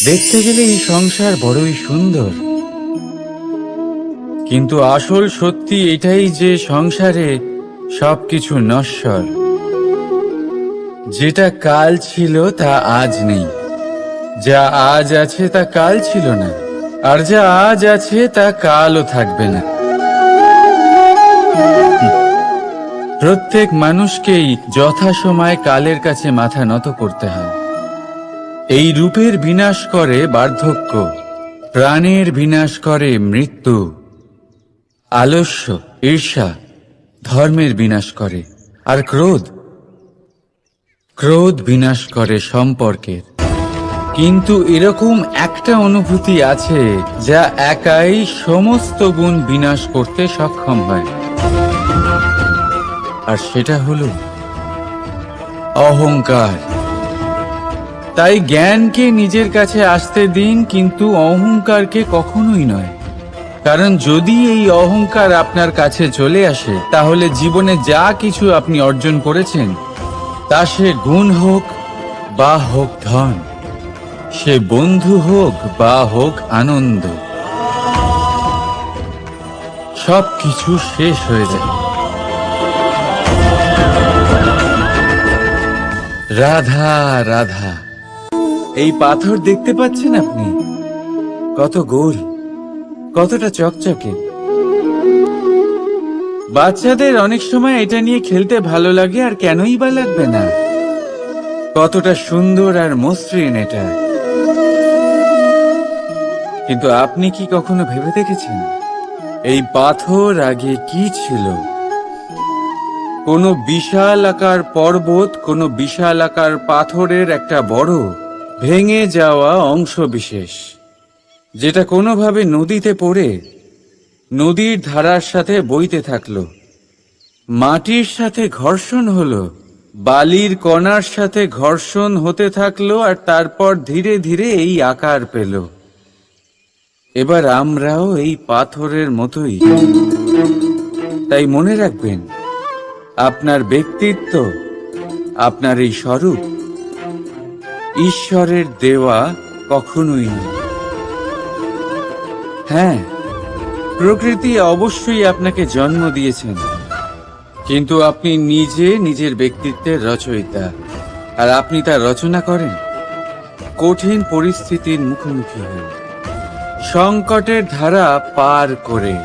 দেখতে গেলে এই সংসার বড়ই সুন্দর, কিন্তু আসল সত্যি এটাই যে সংসারে সবকিছু নশ্বর। যেটা কাল ছিল তা আজ নেই, যা আজ আছে তা কাল ছিল না, আর যা আজ আছে তা কালও থাকবে না। প্রত্যেক মানুষকেই যথাসময়ে কালের কাছে মাথা নত করতে হয়। এই রূপের বিনাশ করে বার্ধক্য, প্রাণের বিনাশ করে মৃত্যু, আলস্য, ঈর্ষা ধর্মের বিনাশ করে, আর ক্রোধ বিনাশ করে সম্পর্কের। কিন্তু এরকম একটা অনুভূতি আছে যা একাই সমস্ত গুণ বিনাশ করতে সক্ষম হয়, আর সেটা হলো অহংকার। তাই জ্ঞানকে নিজের কাছে আসতে দিন, কিন্তু অহংকারকে কখনোই নয়। কারণ যদি এই অহংকার আপনার কাছে চলে আসে, তাহলে জীবনে যা কিছু আপনি অর্জন করেছেন, তা সে গুণ হোক বা হোক ধন, সে বন্ধু হোক বা হোক আনন্দ, সবকিছু শেষ হয়ে যায়। রাধা রাধা। এই পাথর দেখতে পাচ্ছেন আপনি? কত গোল, কতটা চকচকে। বাচ্চাদের অনেক সময় এটা নিয়ে খেলতে ভালো লাগে, আর কেনই বা লাগবে না। কতটা সুন্দর আর মসৃণ এটা। কিন্তু আপনি কি কখনো ভেবে দেখেছেন এই পাথর আগে কি ছিল? কোনো বিশাল আকার পর্বত, কোনো বিশাল আকার পাথরের একটা বড় ভেঙে যাওয়া অংশ বিশেষ, যেটা কোনোভাবে নদীতে পড়ে নদীর ধারার সাথে বইতে থাকলো, মাটির সাথে ঘর্ষণ হলো, বালির কণার সাথে ঘর্ষণ হতে থাকলো, আর তারপর ধীরে ধীরে এই আকার পেল। এবার আমরাও এই পাথরের মতোই। তাই মনে রাখবেন, আপনার ব্যক্তিত্ব, আপনার এই স্বরূপ ঈশ্বরের দেওয়া কখনোই নয়। হ্যাঁ, প্রকৃতি অবশ্যই আপনাকে জন্ম দিয়েছেন, কিন্তু আপনি নিজে নিজের ব্যক্তিত্বের রচয়িতা, আর আপনি তা রচনা করেন কঠিন পরিস্থিতির মুখোমুখি হয়ে, সংকটের ধারা পার করে।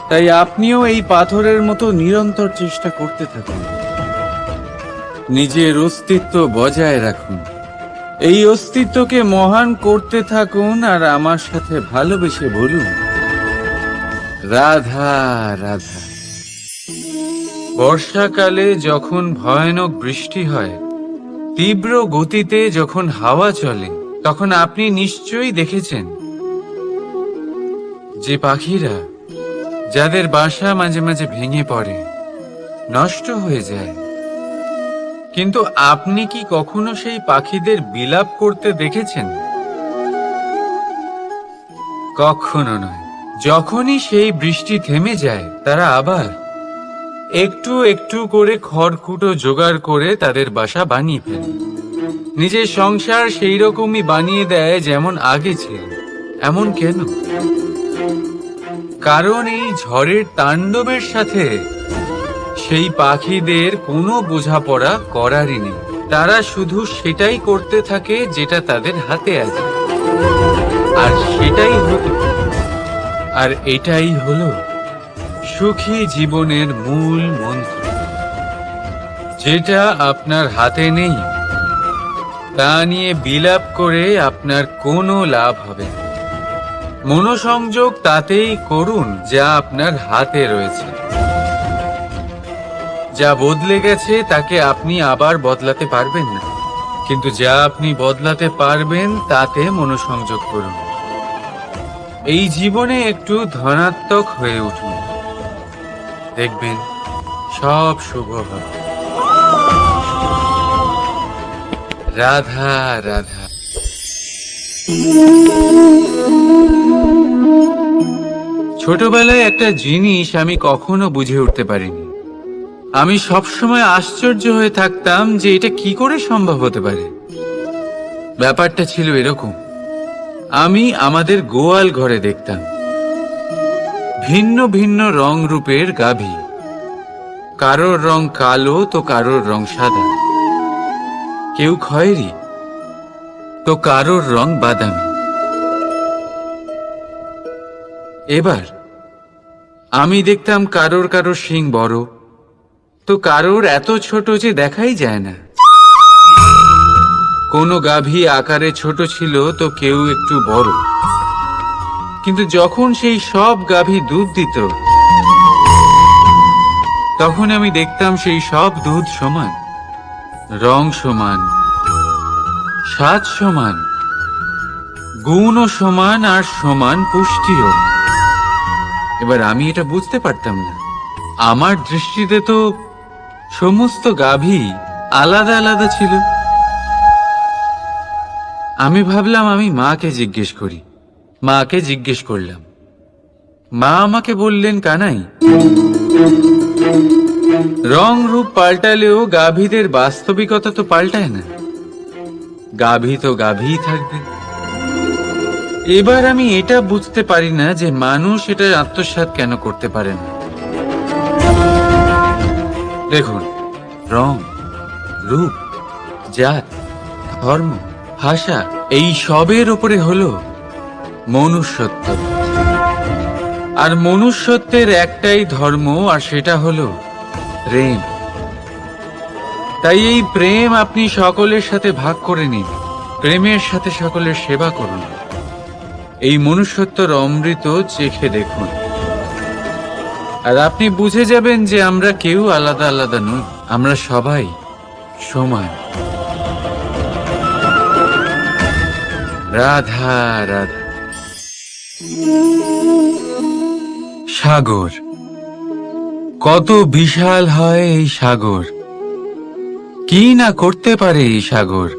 তাই আপনিও এই পাথরের মতো নিরন্তর চেষ্টা করতে থাকুন, নিজের অস্তিত্ব বজায় রাখুন, এই অস্তিত্বকে মহান করতে থাকুন, আর আমার সাথে ভালোবেসে বলুন, রাধা রাধা। বর্ষাকালে যখন ভয়ানক বৃষ্টি হয়, তীব্র গতিতে যখন হাওয়া চলে, তখন আপনি নিশ্চয়ই দেখেছেন যে পাখিরা, যাদের বাসা মাঝে মাঝে ভেঙে পড়ে, নষ্ট হয়ে যায়। কিন্তু আপনি কি কখনো সেই পাখিদের বিলাপ করতে দেখেছেন? কখনো নয়। যখনই সেই বৃষ্টি থেমে যায়, তারা আবার একটু একটু করে খড়কুটো জোগাড় করে তাদের বাসা বানিয়ে ফেলে, নিজের সংসার সেই রকমই বানিয়ে দেয় যেমন আগে ছিল। এমন কেন? কারণ এই ঝড়ের তাণ্ডবের সাথে সেই পাখিদের কোনো বোঝাপড়া করারই নেই। তারা শুধু সেটাই করতে থাকে যেটা তাদের হাতে আছে, আর সেটাই হলো, আর এটাই হলো সুখী জীবনের মূল মন্ত্র। যেটা আপনার হাতে নেই, তা নিয়ে বিলাপ করে আপনার কোনো লাভ হবে না। মনোসংযোগ তাতেই করুন যা আপনার হাতে রয়েছে। যা বদলে গেছে তাকে আপনি আবার বদলাতে পারবেন না, কিন্তু যা আপনি বদলাতে পারবেন তাতে মনোসংযোগ করুন। এই জীবনে একটু ধনাত্মক হয়ে উঠুন, দেখবেন সব শুভ হবে। রাধা রাধা। ছোটবেলায় একটা জিনিস আমি কখনো বুঝে উঠতে পারিনি। আমি সবসময় আশ্চর্য হয়ে থাকতাম যে এটা কি করে সম্ভব হতে পারে। ব্যাপারটা ছিল এরকম, আমি আমাদের গোয়াল ঘরে দেখতাম ভিন্ন ভিন্ন রং রূপের গাভী। কারোর রং কালো তো কারোর রং সাদা, কেউ খয়েরি তো কারোর রং বাদামি। এবার আমি দেখতাম কারোর কারোর শিং বড় তো কারোর এত ছোট যে দেখাই যায় না। কোনো গাভী আকারে ছোট ছিল তো কেউ একটু বড়, কিন্তু যখন সেই সব গাভী দুধ দিত তখন আমি দেখতাম সেই সব দুধ সমান, রং সমান, স্বাদ সমান, গুণও সমান, আর সমান পুষ্টিও। এবার আমি এটা বুঝতে পারতাম না। আমার দৃষ্টিতে তো সমস্ত গাভী আলাদা আলাদা ছিল। আমি ভাবলাম আমি মাকে জিজ্ঞেস করি। মাকে জিজ্ঞেস করলাম। মা আমাকে বললেন, কানাই, রং রূপ পাল্টালেও গাভীদের বাস্তবিকতা তো পাল্টায় না। গাভী তো গাভীই থাকবে। এবার আমি এটা বুঝতে পারি না যে মানুষ এটা আত্মসাৎ কেন করতে পারে না। দেখুন, রং, রূপ, জাত, ধর্ম, ভাষা, এই সবের উপরে হলো মনুষ্যত্ব। আর মনুষ্যত্বের একটাই ধর্ম, আর সেটা হলো প্রেম। তাই এই প্রেম আপনি সকলের সাথে ভাগ করে নিন, প্রেমের সাথে সকলের সেবা করুন। এই মনুষ্যত্বর অমৃত চেখে দেখুন, আর আপনি বুঝে যাবেন যে আমরা কেউ আলাদা আলাদা নই, আমরা সবাই সমান। রাধা রাধা। সাগর, কত বিশাল হয় এই সাগর! কি না করতে পারে এই সাগর!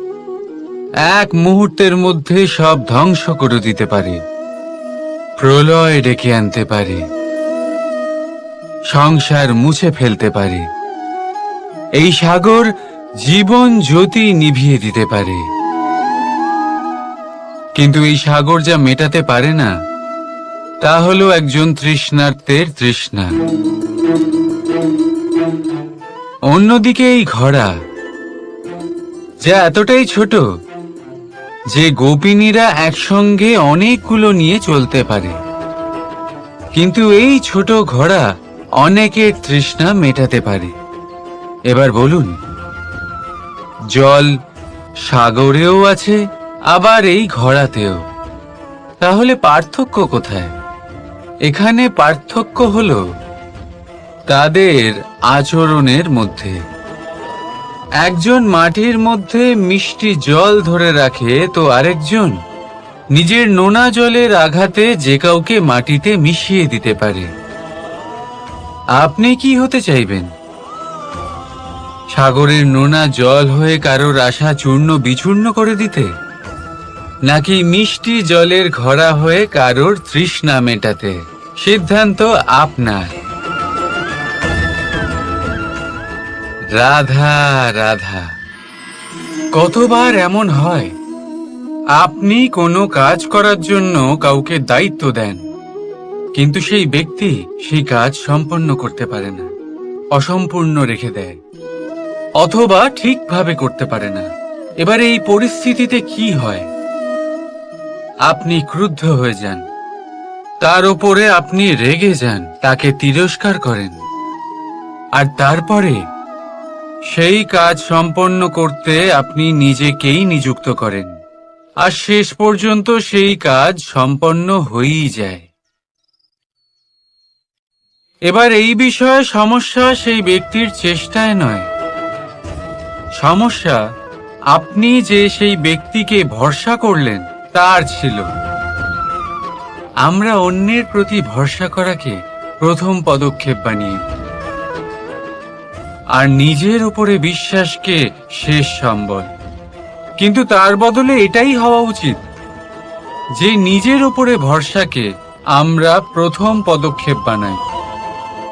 এক মুহূর্তের মধ্যে সব ধ্বংস করে দিতে পারে, প্রলয় ডেকে আনতে পারে, সংসার মুছে ফেলতে পারে। এই সাগর জীবন জ্যোতি নিভিয়ে দিতে পারে। কিন্তু এই সাগর যা মেটাতে পারে না তা হলো একজন তৃষ্ণার্তের তৃষ্ণা। অন্যদিকে এই ঘোড়া, যা এতটাই ছোট যে গোপিনীরা একসঙ্গে অনেকগুলো নিয়ে চলতে পারে, কিন্তু এই ছোট ঘোড়া অনেকের তৃষ্ণা মেটাতে পারে। এবার বলুন, জল সাগরেও আছে, আবার এই ঘোড়াতেও। তাহলে পার্থক্য কোথায়? এখানে পার্থক্য হলো তাদের আচরণের মধ্যে। একজন মাটির মধ্যে মিষ্টি জল ধরে রাখে, তো আরেকজন নিজের নোনা জলের আঘাতে যে কাউকে মাটিতে মিশিয়ে দিতে পারে। আপনি কি হতে চাইবেন? সাগরের নোনা জল হয়ে কারোর আশা চূর্ণ বিচূর্ণ করে দিতে, নাকি মিষ্টি জলের ঘোড়া হয়ে কারোর তৃষ্ণা মেটাতে? সিদ্ধান্ত আপনার। রাধা রাধা। কতবার এমন হয়, আপনি কোনো কাজ করার জন্য কাউকে দায়িত্ব দেন, কিন্তু সেই ব্যক্তি সেই কাজ সম্পন্ন করতে পারে না, অসম্পূর্ণ রেখে দেয়, অথবা ঠিকভাবে করতে পারে না। এবার এই পরিস্থিতিতে কি হয়? আপনি ক্রুদ্ধ হয়ে যান, তার উপরে আপনি রেগে যান, তাকে তিরস্কার করেন, আর তারপরে সেই কাজ সম্পন্ন করতে আপনি নিজেকেই নিযুক্ত করেন, আর শেষ পর্যন্ত সেই কাজ সম্পন্ন হয়েই যায়। এবার এই বিষয়ে সমস্যা সেই ব্যক্তির চেষ্টায় নয়, সমস্যা আপনি যে সেই ব্যক্তিকে ভরসা করলেন তার ছিল। আমরা অন্যের প্রতি ভরসা করাকে প্রথম পদক্ষেপ বানিয়ে, আর নিজের উপরে বিশ্বাসকে শেষ সম্বল। কিন্তু তার বদলে এটাই হওয়া উচিত যে নিজের উপরে ভরসাকে আমরা প্রথম পদক্ষেপ বানাই,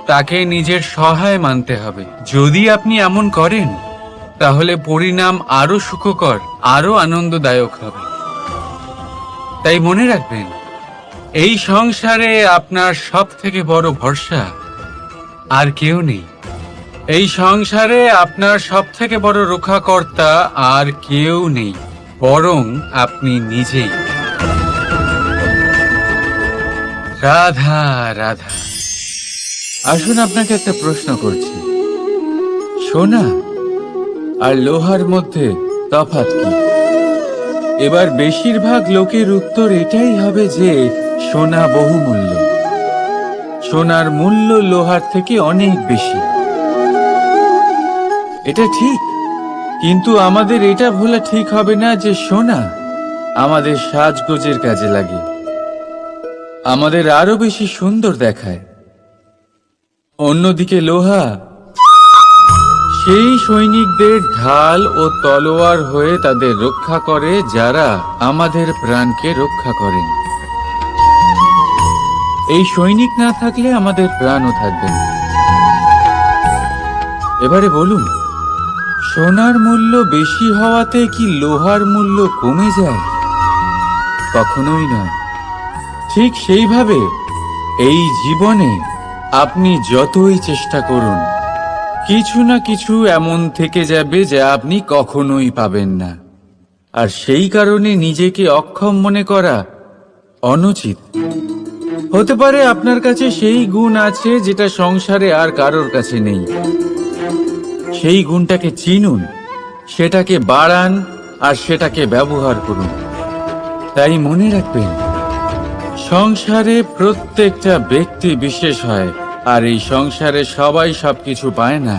তাকে নিজের সহায় মানতে হবে। যদি আপনি এমন করেন তাহলে পরিণাম আরো সুখকর, আরো আনন্দদায়ক হবে। তাই মনে রাখবেন, এই সংসারে আপনার সব থেকে বড় ভরসা আর কেউ নেই। এই সংসারে আপনার সব থেকে বড় রক্ষাকর্তা আর কেউ নেই, বরং আপনি নিজেই। রাধা রাধা। আসুন আপনাকে একটা প্রশ্ন করছি, সোনা আর লোহার মধ্যে তফাৎ কি? এবার বেশিরভাগ লোকের উত্তর এটাই হবে যে সোনা বহুমূল্য, সোনার মূল্য লোহার থেকে অনেক বেশি। এটা ঠিক, কিন্তু আমাদের এটা ভোলা ঠিক হবে না যে সোনা আমাদের সাজগোজের কাজে লাগে, আমাদের আরো বেশি সুন্দর দেখায়। অন্যদিকে লোহা সেই সৈনিকদের ঢাল ও তলোয়ার হয়ে তাদের রক্ষা করে, যারা আমাদের প্রাণকে রক্ষা করেন। এই সৈনিক না থাকলে আমাদের প্রাণও থাকবে না। এবারে বলুন, সোনার মূল্য বেশি হওয়াতে কি লোহার মূল্য কমে যায়? কখনোই নয়। ঠিক সেইভাবে এই জীবনে আপনি যতই চেষ্টা করুন, কিছু না কিছু এমন থেকে যাবে যা আপনি কখনোই পাবেন না। আর সেই কারণে নিজেকে অক্ষম মনে করা অনুচিত। হতে পারে আপনার কাছে সেই গুণ আছে যেটা সংসারে আর কারোর কাছে নেই। সেই গুণটাকে চিনুন, সেটাকে বাড়ান আর সেটাকে ব্যবহার করুন। তাই মনে রাখবেন, সংসারে প্রত্যেকটা ব্যক্তি বিশেষ হয়, আর এই সংসারে সবাই সবকিছু পায় না।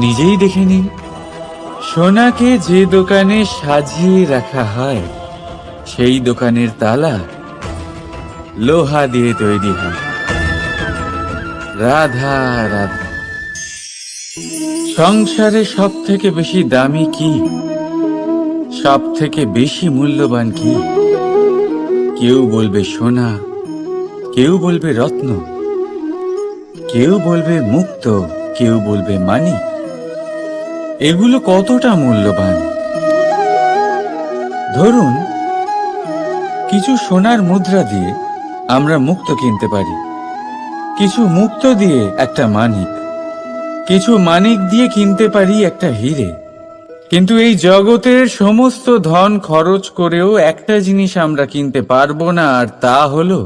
নিজেই দেখে নিন, সোনাকে যে দোকানে সাজিয়ে রাখা হয়, সেই দোকানের তালা লোহা দিয়ে তৈরি হয়। রাধা রাধা। সংসারে সব থেকে বেশি দামি কি, সব থেকে বেশি মূল্যবান কি? কেউ বলবে সোনা, কেউ বলবে রত্ন, কেউ বলবে মুক্ত, কেউ বলবে মানিক। এগুলো কতটা মূল্যবান? ধরুন, কিছু সোনার মুদ্রা দিয়ে আমরা মুক্ত কিনতে পারি, কিছু মুক্ত দিয়ে একটা মানিক, কিছু মানিক দিয়ে কিনতে পারি একটা হীরে। কিন্তু এই জগতের সমস্ত ধন খরচ করেও একটা জিনিস আমরা কিনতে পারবো না, আর তা হলো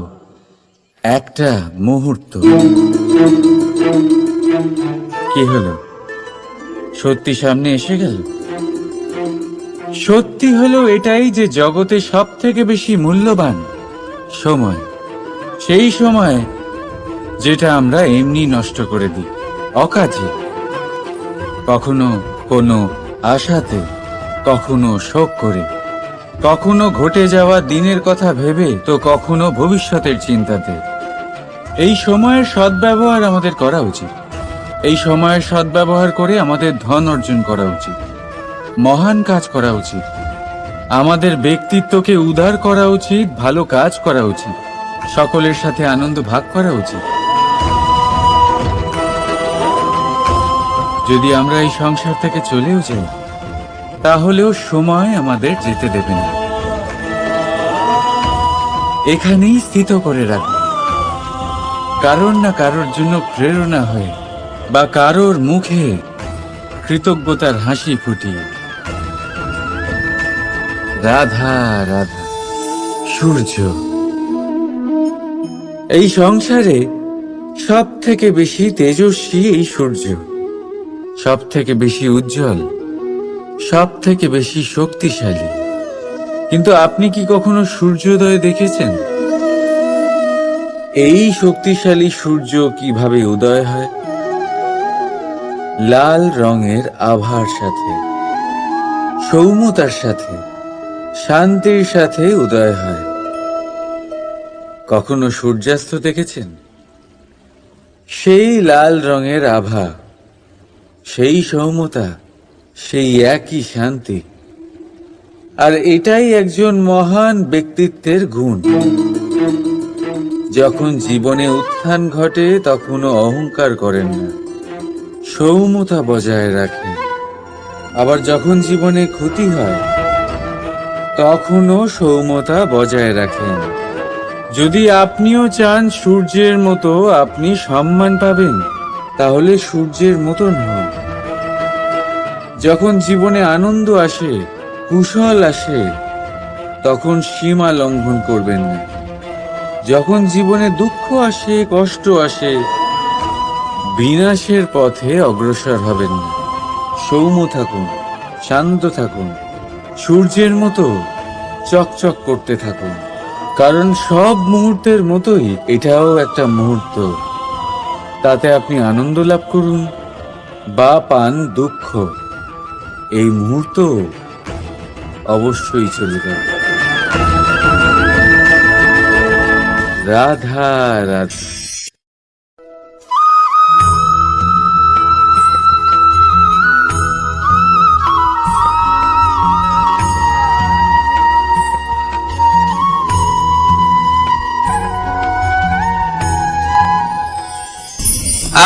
একটা মুহূর্ত। কি হলো? সত্যি সামনে এসে গেল। সত্যি হলো এটাই যে জগতে সব থেকে বেশি মূল্যবান সময়, সেই সময় যেটা আমরা এমনি নষ্ট করে দিই অকাজে, কখনো কোনো আশাতে, কখনো শোক করে, কখনো ঘটে যাওয়া দিনের কথা ভেবে, তো কখনো ভবিষ্যতের চিন্তাতে। এই সময়ের সদ্ব্যবহার আমাদের করা উচিত। এই সময়ের সদ্ব্যবহার করে আমাদের ধন অর্জন করা উচিত, মহান কাজ করা উচিত, আমাদের ব্যক্তিত্বকে উদার করা উচিত, ভালো কাজ করা উচিত, সকলের সাথে আনন্দ ভাগ করা উচিত। যদি আমরা এই সংসার থেকে চলেও যাই, তাহলেও সময় আমাদের যেতে দেবে না। এখানেই স্থিত করে রাখবে, কারোর না কারোর জন্য প্রেরণা হয়ে, বা কারোর মুখে কৃতজ্ঞতার হাসি ফুটিয়ে। রাধা রাধা। সূর্য। এই সংসারে সব থেকে বেশি তেজস্বী এই সূর্য, সব থেকে বেশি উজ্জ্বল, সব থেকে বেশি শক্তিশালী। কিন্তু আপনি কি কখনো সূর্যোদয় দেখেছেন? এই শক্তিশালী সূর্য কিভাবে উদয় হয়? লাল রঙের আভার সাথে, সৌম্যতার সাথে, শান্তির সাথে উদয় হয়। কখনো সূর্যাস্ত দেখেছেন? সেই লাল রঙের আভা, সেই সৌম্যতা, সেই একই শান্তি। আর এটাই একজন মহান ব্যক্তিত্বের গুণ। যখন জীবনে উত্থান ঘটে, তখনও অহংকার করেন না, সৌম্যতা বজায় রাখেন। আবার যখন জীবনে ক্ষতি হয় তখনও সৌম্যতা বজায় রাখেন। যদি আপনিও চান সূর্যের মতো আপনি সম্মান পাবেন, তাহলে সূর্যের মতন হন। যখন জীবনে আনন্দ আসে, কুশল আসে, তখন সীমা লঙ্ঘন করবেন না। যখন জীবনে দুঃখ আসে, কষ্ট আসে, বিনাশের পথে অগ্রসর হবেন না। সৌম্য থাকুন, শান্ত থাকুন, সূর্যের মতো চকচক করতে থাকুন। কারণ সব মুহূর্তের মতোই এটাও একটা মুহূর্ত। তাতে আপনি আনন্দ লাভ করুন বা পান দুঃখ, এই মুহূর্ত অবশ্যই চলে যাবে। রাধা রাধা।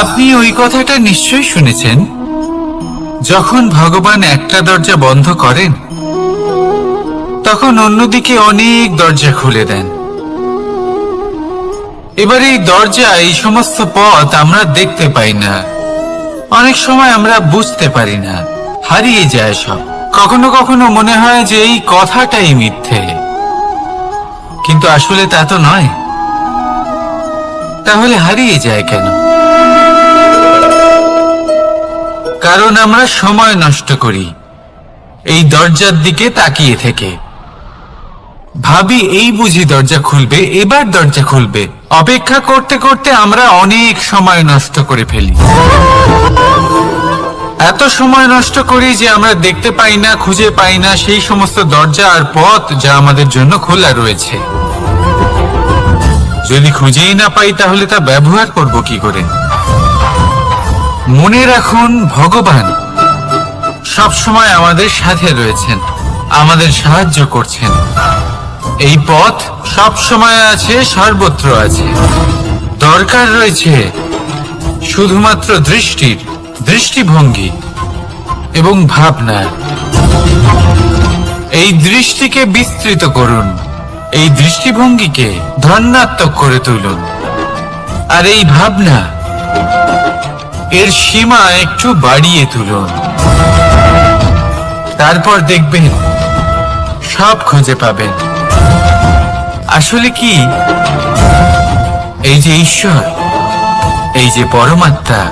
আপনি ওই কথাটা নিশ্চয়ই শুনেছেন, যখন ভগবান একটা দরজা বন্ধ করেন তখন অন্যদিকে অনেক দরজা খুলে দেন। এবার এই দরজা, এই সমস্ত পথ আমরা দেখতে পাই না, অনেক সময় আমরা বুঝতে পারি না, হারিয়ে যায় সব। কখনো কখনো মনে হয় যে এই কথাটাই মিথ্যে, কিন্তু আসলে তা তো নয়। তাহলে হারিয়ে যায় কেন? কারণ আমরা সময় নষ্ট করি এই দরজার দিকে তাকিয়ে থেকে। ভাবি এই বুঝি দরজা খুলবে, এবার দরজা খুলবে। অপেক্ষা করতে করতে আমরা অনেক সময় নষ্ট করে ফেলি। এত সময় নষ্ট করি যে আমরা দেখতে পাই না, খুঁজে পাই না সেই সমস্ত দরজা আর পথ যা আমাদের জন্য খোলা রয়েছে। যদি খুঁজেই না পাই তাহলে তা ব্যবহার করব কি করে? মনে রাখুন, ভগবান সব সময় আমাদের সাথে রয়েছেন, আমাদের সাহায্য করছেন। এই পথ সব সময় আছে, সর্বত্র আছে। দরকার রয়েছে শুধুমাত্র দৃষ্টির, দৃষ্টিভঙ্গি এবং ভাবনা। এই দৃষ্টিকে বিস্তৃত করুন, এই দৃষ্টিভঙ্গিকে ধন্যাত্মক করে তুলুন, আর এই ভাবনা, এর সীমা একটু বাড়িয়ে তুলুন। তারপর দেখবেন সব খুঁজে পাবেন। আসলে কি, এই যে ঈশ্বর, এই যে পরমাত্মা,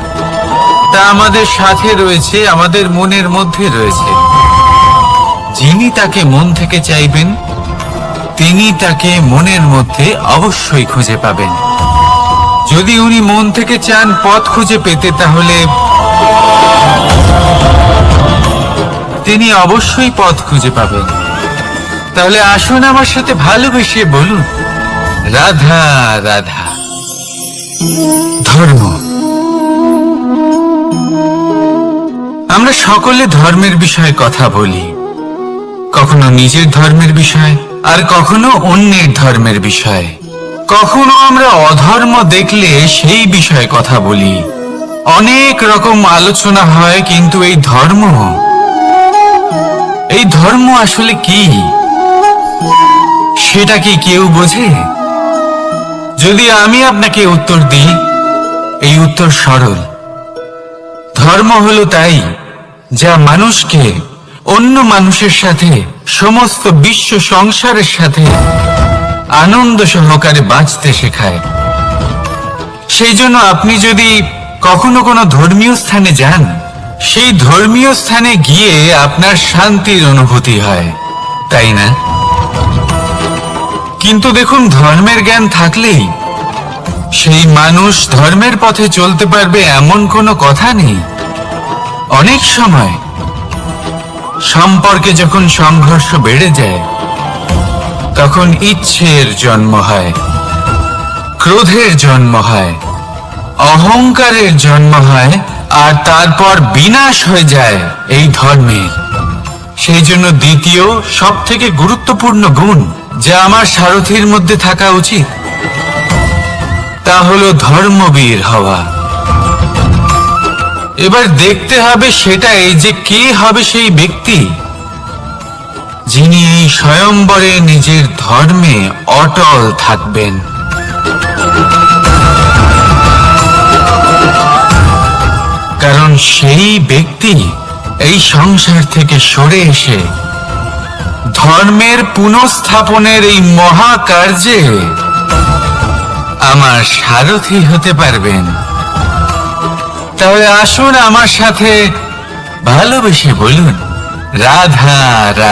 তা আমাদের সাথে রয়েছে, আমাদের মনের মধ্যে রয়েছে। যিনি তাকে মন থেকে চাইবেন তিনি তাকে মনের মধ্যে অবশ্যই খুঁজে পাবেন। যদি উনি মন থেকে চান পথ খুঁজে পেতে, তাহলে তিনি অবশ্যই পথ খুঁজে পাবেন। তাহলে আসুন আমার সাথে ভালোবেসে বলুন, রাধা রাধা। ধর্ম, আমরা সকলে ধর্মের বিষয়ে কথা বলি, কখনো নিজের ধর্মের বিষয় আর কখনো অন্যের ধর্মের বিষয়। কখনো আমরা অধর্ম দেখলে সেই বিষয়ে কথা বলি। অনেক রকম আলোচনা হয়, কিন্তু এই ধর্ম আসলে কি, সেটা কি কেউ বোঝে? যদি আমি আপনাকে উত্তর দিই, এই উত্তর সরল। ধর্ম হলো তাই যা মানুষকে অন্য মানুষের সাথে, সমস্ত বিশ্ব সংসারের সাথে আনন্দ সহকারে বাঁচতে শেখায়। সেই জন্য আপনি যদি কখনো কোনো ধর্মীয় স্থানে যান, সেই ধর্মীয় স্থানে গিয়ে আপনার শান্তির অনুভূতি হয়, তাই না? কিন্তু দেখুন, ধর্মের জ্ঞান থাকলেই সেই মানুষ ধর্মের পথে চলতে পারবে এমন কোনো কথা নেই। অনেক সময় সম্পর্কে যখন সংঘর্ষ বেড়ে যায়, তখন ইচ্ছের জন্ম হয়, ক্রোধের জন্ম হয়, অহংকারের জন্ম হয়, আর তারপর বিনাশ হয়ে যায় এই ধর্মের। সেই জন্য দ্বিতীয় সব থেকে গুরুত্বপূর্ণ গুণ যা আমার সারথীর মধ্যে থাকা উচিত, তা হলো ধর্মবীর হওয়া। এবার দেখতে হবে সেটাই যে কে হবে সেই ব্যক্তি যিনি এই স্বয়ম্বরে নিজের ধর্মে অটল থাকবেন। কারণ সেই ব্যক্তি এই সংসার থেকে সরে এসে ধর্মের পুনঃস্থাপনের এই মহাকার্যে আমার সারথি হতে পারবেন। তাহলে আসুন আমার সাথে ভালোবেসে বলুন, রাধা রাধা।